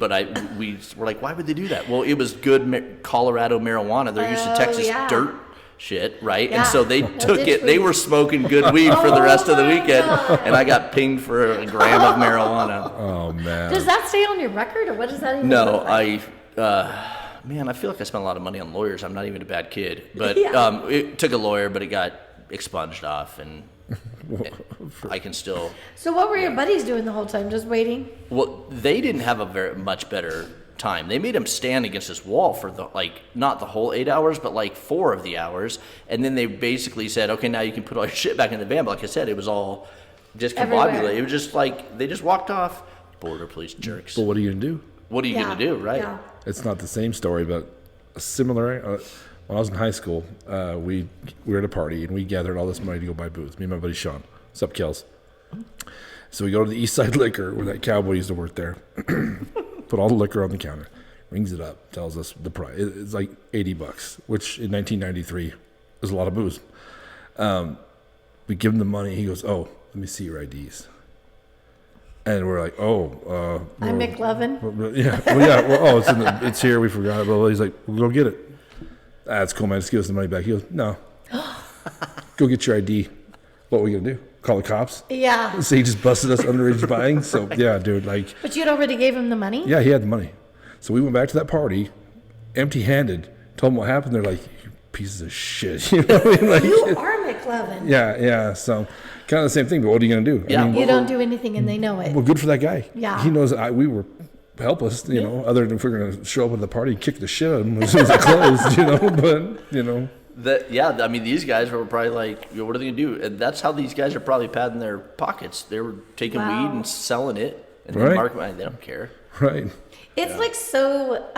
we were like, why would they do that? Well, it was good Colorado marijuana. They're used to Texas dirt shit, right? Yeah. And so they took it. They were smoking good weed for the rest of the weekend, and I got pinged for 1 gram of marijuana. Oh, man. Does that stay on your record, or what does that even No, look like? Man, I feel like I spent a lot of money on lawyers. I'm not even a bad kid. But it took a lawyer, but it got expunged off, and I can still... So what were your buddies doing the whole time, just waiting? Well, they didn't have a very much better time. They made him stand against this wall for not the whole 8 hours, but like 4 of the hours. And then they basically said, okay, now you can put all your shit back in the van. But like I said, it was all discombobulated. Everywhere. It was just like, they just walked off. Border police jerks. But what are you going to do? What are you going to do, right? Yeah. It's not the same story, but a similar. When I was in high school, we were at a party, and we gathered all this money to go buy booze. Me and my buddy Sean. What's up, Kels? So we go to the East Side Liquor, where that cowboy used to work there. Put all the liquor on the counter. Rings it up. Tells us the price. It's like $80, which in 1993 is a lot of booze. We give him the money. He goes, "Oh, let me see your IDs." And we're like, I'm McLovin. It's here. We forgot it. Blah, blah. He's like, we'll go get it. That's cool, man. Just give us the money back. He goes, no. Go get your ID. What are we going to do? Call the cops? Yeah. So he just busted us underage buying. So, yeah, dude, like. But you'd already gave him the money? Yeah, he had the money. So we went back to that party, empty-handed, told them what happened. They're like, you pieces of shit. You know what I mean? Like, you are McLovin. Yeah. So kind of the same thing, but what are you going to do? Yeah. I mean, You don't do anything and they know it. well, good for that guy. Yeah. He knows we were helpless, other than if we're going to show up at the party and kick the shit out of him as soon as it closed, but, I mean, these guys were probably like, what are they going to do? And that's how these guys are probably padding their pockets. They were taking weed and selling it, and then marketing. They don't care. Right. It's like so,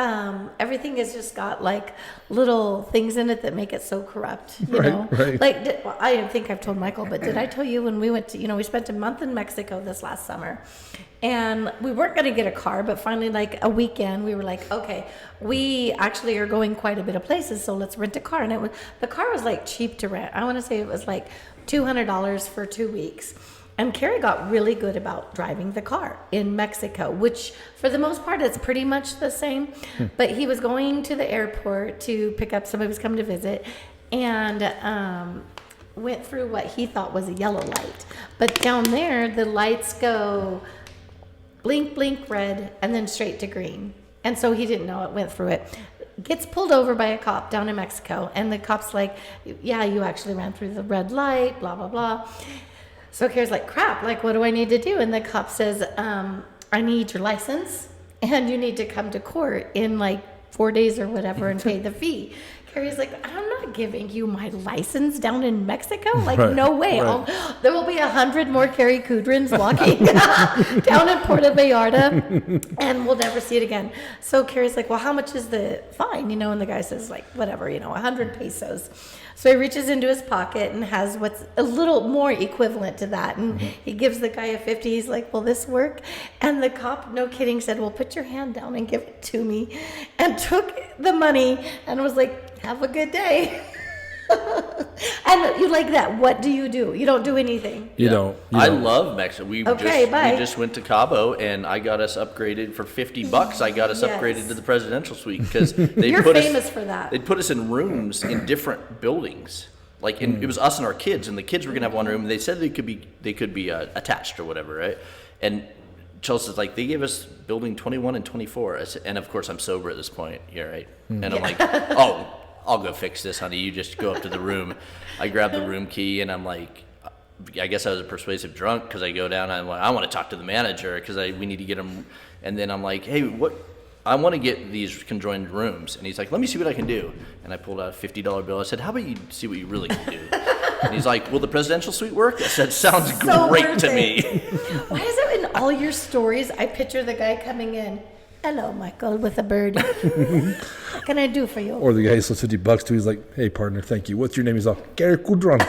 everything has just got like little things in it that make it so corrupt, you know? Right. Like, I don't think I've told Michael, but did I tell you when we went to, we spent a month in Mexico this last summer, and we weren't going to get a car, but finally, like a weekend, we were like, okay, we actually are going quite a bit of places, so let's rent a car. And the car was like cheap to rent. I want to say it was like $200 for 2 weeks. And Carrie got really good about driving the car in Mexico, which for the most part, it's pretty much the same. But he was going to the airport to pick up somebody who was coming to visit, and went through what he thought was a yellow light. But down there, the lights go blink, blink, red, and then straight to green. And so he didn't know it, went through it. Gets pulled over by a cop down in Mexico, and the cop's like, yeah, you actually ran through the red light, blah, blah, blah. So Carrie's like, crap, like, what do I need to do? And the cop says, I need your license, and you need to come to court in like 4 days or whatever and pay the fee. Carrie's like, I'm not giving you my license down in Mexico. Like, no way. Right. There will be 100 more Carrie Kudrins walking down in Puerto Vallarta, and we'll never see it again. So Carrie's like, well, how much is the fine? And the guy says, like, whatever, 100 pesos. So he reaches into his pocket and has what's a little more equivalent to that. And he gives the guy a 50. He's like, will this work? And the cop, no kidding, said, well, put your hand down and give it to me. And took the money and was like, have a good day. And you like that. What do? You don't do anything. You don't. I love Mexico. We bye. just went to Cabo, and I got us upgraded for $50. I got us upgraded to the presidential suite because You're famous for that. They put us in rooms in different buildings. Like it was us and our kids, and the kids were gonna have one room. And they said they could be attached or whatever, right? And Chelsea's like, they gave us building 21 and 24, and of course I'm sober at this point. Yeah, right. And I'm like, oh, I'll go fix this, honey. You just go up to the room. I grab the room key, and I'm like, I guess I was a persuasive drunk because I go down and I'm like, I want to talk to the manager because we need to get him. And then I'm like, hey, I want to get these conjoined rooms. And he's like, let me see what I can do. And I pulled out a $50 bill. I said, how about you see what you really can do? And he's like, will the presidential suite work? I said, sounds great to me. Why is it in all your stories, I picture the guy coming in, hello, Michael, with a bird. What can I do for you? Or the guy who slips $50 to, he's like, hey, partner, thank you. What's your name? He's like, Gary Kudron.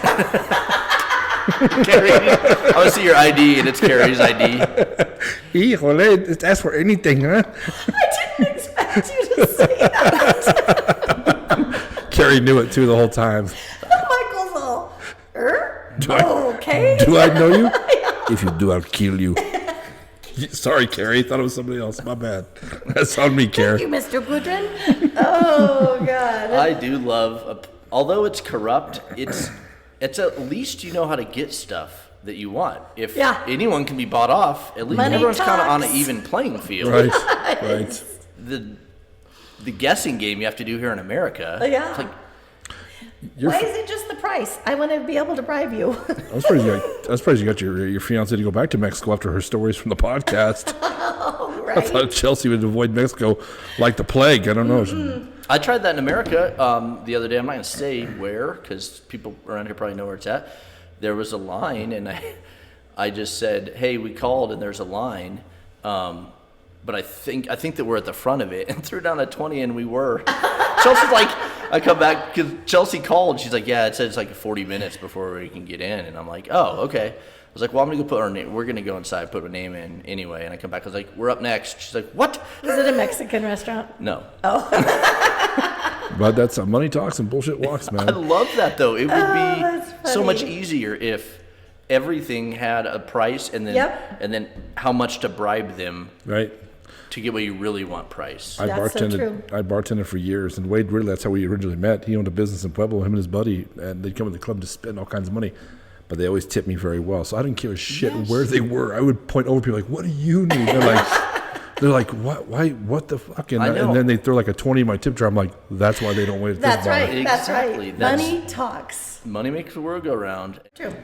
Carrie, I want to see your ID, and it's Carrie's ID. Híjole, just ask for anything, huh? I didn't expect you to say that. Carrie knew it, too, the whole time. Michael's all, okay. Do I know you? If you do, I'll kill you. Sorry, Carrie. Thought it was somebody else. My bad. That's on me, Carrie. Thank you, Mr. Gudrun. Oh, God. I do love, although it's corrupt, it's at least you know how to get stuff that you want. If anyone can be bought off, at least Money everyone's kind of talks. on an even playing field. Right, right. The guessing game you have to do here in America. Yeah. It's like, Why is it just the price? I want to be able to bribe you. I was surprised you got your fiance to go back to Mexico after her stories from the podcast. Oh, right. I thought Chelsea would avoid Mexico like the plague. I don't know. I tried that in America the other day. I'm not going to say where because people around here probably know where it's at. There was a line, and I just said, hey, we called, and there's a line. But I think that we're at the front of it, and threw down a 20, and we were. Chelsea's like, I come back because Chelsea called. She's like, yeah, it said it's like 40 minutes before we can get in, and I'm like, oh, okay. I was like, well, I'm gonna go put our name. We're gonna go inside, put our name in anyway. And I come back. I was like, we're up next. She's like, what? Is it a Mexican restaurant? No. Oh. But that's money talks and bullshit walks, man. I love that though. It would be that's so much funny. easier if everything had a price and then how much to bribe them. Right. To get what you really want price. I That's so true. bartended for years, and Wade Ridley, that's how we originally met. He owned a business in Pueblo, him and his buddy, and they'd come to the club to spend all kinds of money. But they always tipped me very well, so I didn't give a shit where they were. I would point over to people like, what do you need? They're like, what? Why? What the fuck? And then they throw like a 20 in my tip jar. I'm like, that's why they don't wait at That's this bar. right. That's Exactly. right. That's- Money talks. Money makes the world go round. True.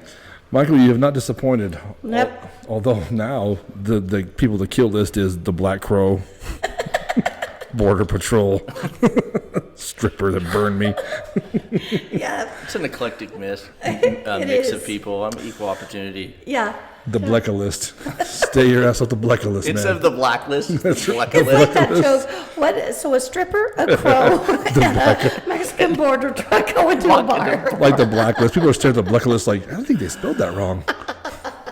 Michael, you have not disappointed. Nope. Although now the people to kill list is the Black Crow, Border Patrol, stripper that burned me. Yeah. It's an eclectic mix is. of people. I'm equal opportunity. Yeah. The Blecha list. Stay your ass off the Blecha list, Instead man. of the blacklist, Blecha It's like list. that joke. What? So a stripper, a crow, and a Mexican border truck going to a bar. Like the blacklist. People are staring at the Blecha list like, I don't think they spelled that wrong.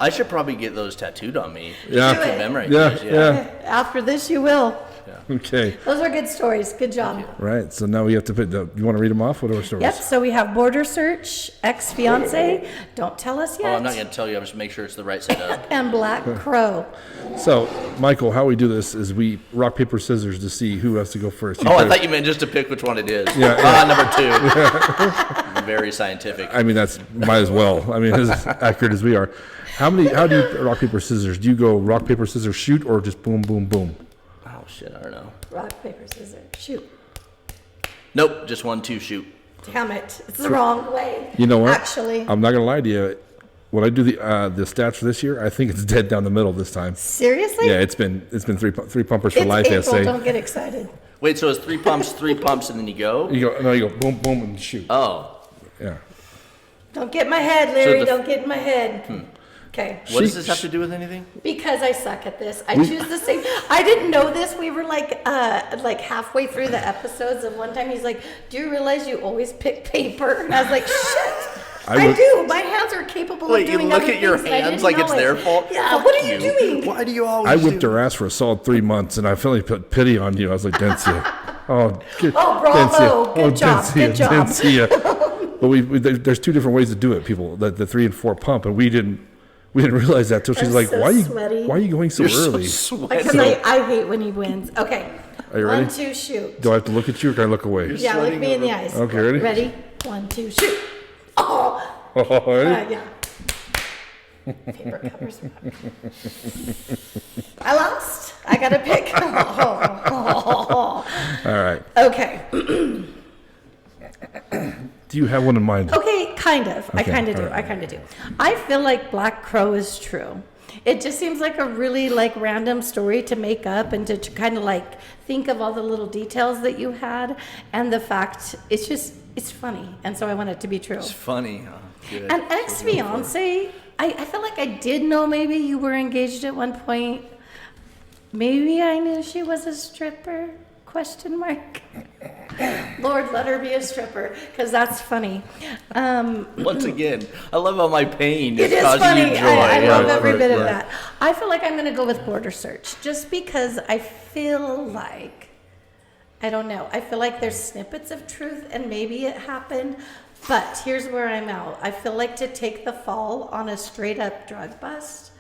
I should probably get those tattooed on me. Yeah. Just to commemorate Yeah, these, yeah. After this, you will. Okay. Those are good stories. Good job. Right. So now we have to put, you want to read them off? What are our stories? Yep. So we have border search, ex-fiance. Don't tell us yet. Oh, I'm not going to tell you. I'm just make sure it's the right setup. And Black Crow. So, Michael, how we do this is we rock, paper, scissors to see who has to go first. You Oh, I pick- thought you meant just to pick which one it is. Yeah, Number 2. Very scientific. I mean, that's might as well. I mean, as accurate as we are. How do you rock, paper, scissors? Do you go rock, paper, scissors, shoot, or just boom, boom, boom? Oh, shit. I don't know. Rock, paper, scissors. Shoot. Nope. Just 1, 2, shoot. Damn it. It's the wrong way. You know what? Actually. I'm not going to lie to you. When I do the stats for this year, I think it's dead down the middle this time. Seriously? Yeah, it's been three pumpers for It's life, April. I say. Don't get excited. Wait, so it's 3 pumps, and then you go? You go boom, boom, and shoot. Oh. Yeah. Don't get in my head, Larry. the- Don't get in my head. Okay. What does this have to do with anything? Because I suck at this. I choose the same. I didn't know this. We were like halfway through the episodes, and one time he's like, "Do you realize you always pick paper?" And I was like, "Shit, I do. My hands are capable Wait, of you doing look other at your things, and I hands didn't like know it's it. their fault? Yeah. Fuck What are you doing? Why do you always I whipped do her ass for a solid 3 months, and I finally put pity on you. I was like, Densea. Oh, good. Oh, bravo. Good job. Good job. Densea. But there's 2 different ways to do it, people. The 3 and 4 pump, and we didn't realize that till she's I'm like, so why sweaty. are you going so You're so early? sweaty. Because I hate when he wins. Okay. Are you ready? 1, 2, shoot. Do I have to look at you, or can I look away? Yeah, look sweating me in the over- eyes. Okay, ready? Ready? 1, 2, shoot. Oh. Ready? Yeah. Paper covers. I lost. I got to pick. All right. Okay. Do you have one in mind? Okay, Kind of. I Okay, kind of do. all right. I kind of do. I feel like Black Crow is true. It just seems like a really like random story to make up and to kind of like think of all the little details that you had and the fact it's funny. And so I want it to be true. It's funny. Oh, good. An ex-fiance, I feel like I did know maybe you were engaged at one point. Maybe I knew she was a stripper? Question mark. Lord, let her be a stripper, because that's funny. Once again, I love how my pain It is is causing funny. you joy. I love Right, every right, bit of right. that. I feel like I'm going to go with Border Search, just because I feel like, I don't know, I feel like there's snippets of truth and maybe it happened, but here's where I'm out. I feel like to take the fall on a straight up drug bust.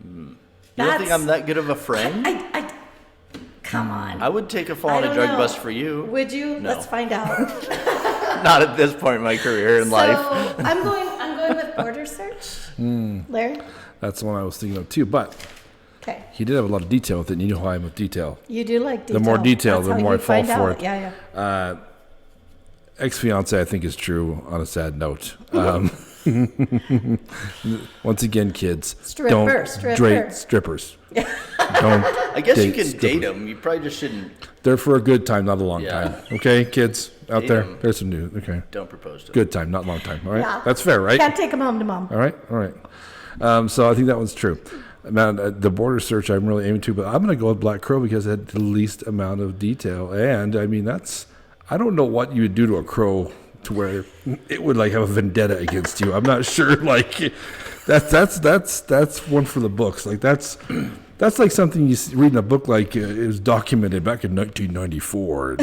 You don't think I'm that good of a friend? Come on. I would take a fall I on a don't drug know. bust for you. Would you? No. Let's find out. Not at this point in my career in life. So I'm going with Border Search. Larry? That's the one I was thinking of too. But Okay. he did have a lot of detail with it, and you know how I am with detail. You do like detail. The more detail, That's the how more you I fall find for out. it. Yeah. Ex-fiance, I think, is true on a sad note. Once again, kids, don't date strippers. Don't. I guess you date can date strippers. them. You probably just shouldn't. They're for a good time, not a long Yeah. time. Okay, kids out Date there, 'em. there's some news. Okay, Don't propose to them. good time, not long time. All right, Yeah. that's fair, right? Can't take them home to mom. All right. So I think that one's true. Man, the Border Search I'm really aiming to, but I'm going to go with Black Crow because it had the least amount of detail. And I mean, I don't know what you would do to a crow to where it would like have a vendetta against you. I'm not sure. Like that's one for the books. Like that's like something you read in a book. Like it was documented back in 1994 in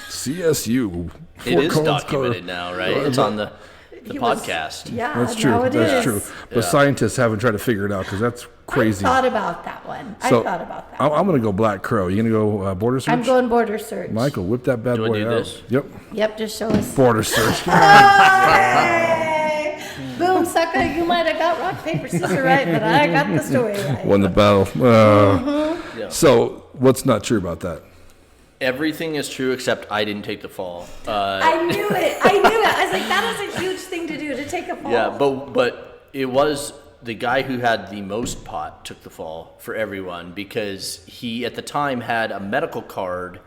CSU. It Fort is Collins, documented now, right? It's on the podcast. Yeah, That's true. now it That's is. true. But scientists haven't tried to figure it out because that's crazy. I thought about that one. So, I thought about that. I'm going to go Black Crow. You going to go Border Search? I'm going Border Search. Michael, whip that bad Do I boy do out. this? Yep. Yep, just show us. Border Search. Hey! Boom, sucker, you might have got rock, paper, scissors right, but I got the story right. Won the battle. Mm-hmm. Yeah. So, what's not true about that? Everything is true except I didn't take the fall. I knew it. I was like, that is a huge thing to do, to take a fall. Yeah, but it was the guy who had the most pot took the fall for everyone because he at the time had a medical card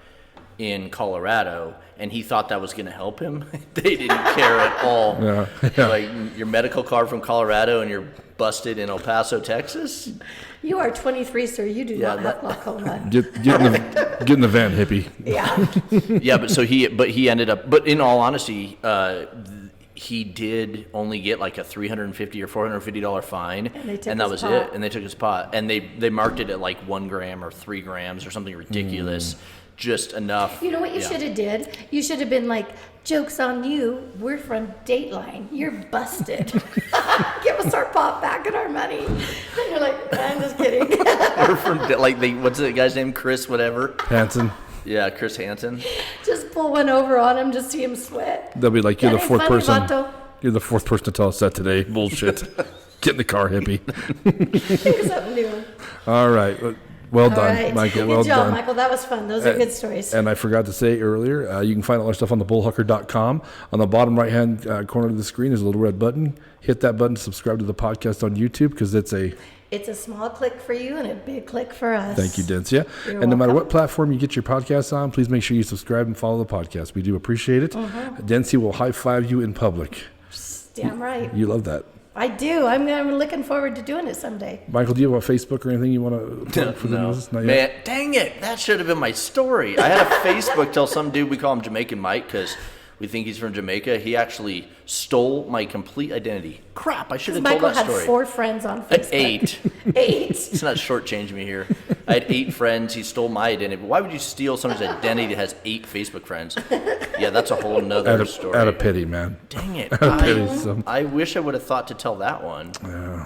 in Colorado and he thought that was going to help him. They didn't care at all. Yeah. Like your medical card from Colorado and you're busted in El Paso, Texas. You are 23, sir. You do Yeah, not have glaucoma. Get in the van, hippie. Yeah. Yeah, but he ended up. But in all honesty, he did only get like a $350 or $450 fine, they took and that his was pot. it. And they took his pot, and they marked it at like 1 gram or 3 grams or something ridiculous, just enough. You know what you Yeah. should have did? You should have been like, joke's on you. We're from Dateline. You're busted. Give us our pot back and our money. And you're like, I'm just kidding. We're from what's the guy's name? Chris whatever. Hanson. Yeah, Chris Hansen. Just pull one over on him to see him sweat. They'll be like, you're That the ain't fourth funny, person. vato. You're the fourth person to tell us that today. Bullshit. Get in the car, hippie. Think of something new. All right. Well All done, right. Michael. Good Well job, done. Michael. That was fun. Those are good stories. And I forgot to say earlier, you can find all our stuff on the bullhucker.com. On the bottom right-hand corner of the screen is a little red button. Hit that button to subscribe to the podcast on YouTube because it's a... It's a small click for you and a big click for us. Thank you, Dencia. You're And no matter welcome. what platform you get your podcast on, please make sure you subscribe and follow the podcast. We do appreciate it. Dencia will high-five you in public. Damn right. You love that. I do. I'm looking forward to doing it someday. Michael, do you have a Facebook or anything you want to plug for the No. news? Not yet? Man, dang it. That should have been my story. I had a Facebook till some dude, we call him Jamaican Mike because we think he's from Jamaica. He actually stole my complete identity. Crap, I should have told Michael that had story. 4 friends on Facebook. 8. 8. It's not shortchanging me here. I had 8 friends. He stole my identity. But why would you steal someone's identity that has 8 Facebook friends? Yeah, that's a whole nother story. Out of pity, man. Dang it. pity, so. I wish I would have thought to tell that one.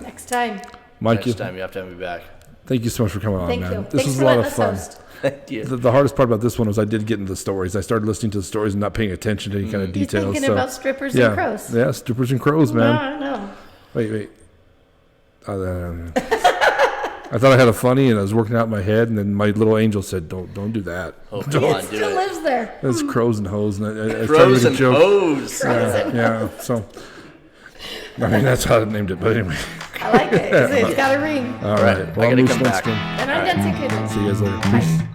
Next time. Mikey, Next time you have to have me back. thank you so much for coming on, Thank man. you. This Thanks was for a lot letting of us fun. host. Yeah. The hardest part about this one was I did get into the stories. I started listening to the stories and not paying attention to any kind of He's details. thinking so, about strippers yeah, and crows. Yeah, strippers and crows, No, man. I know. Wait. I thought I had a funny, and I was working out in my head, and then my little angel said, "Don't do that." Oh, come It on, do still it. lives there. It's crows and hoes, and I tried to Crows make a and joke. hoes. Yeah. So, I mean, that's how I named it, but anyway. I like it. It's got a ring. All right. I gotta come back. And I'm Nancy Cooper. See you guys later. Peace.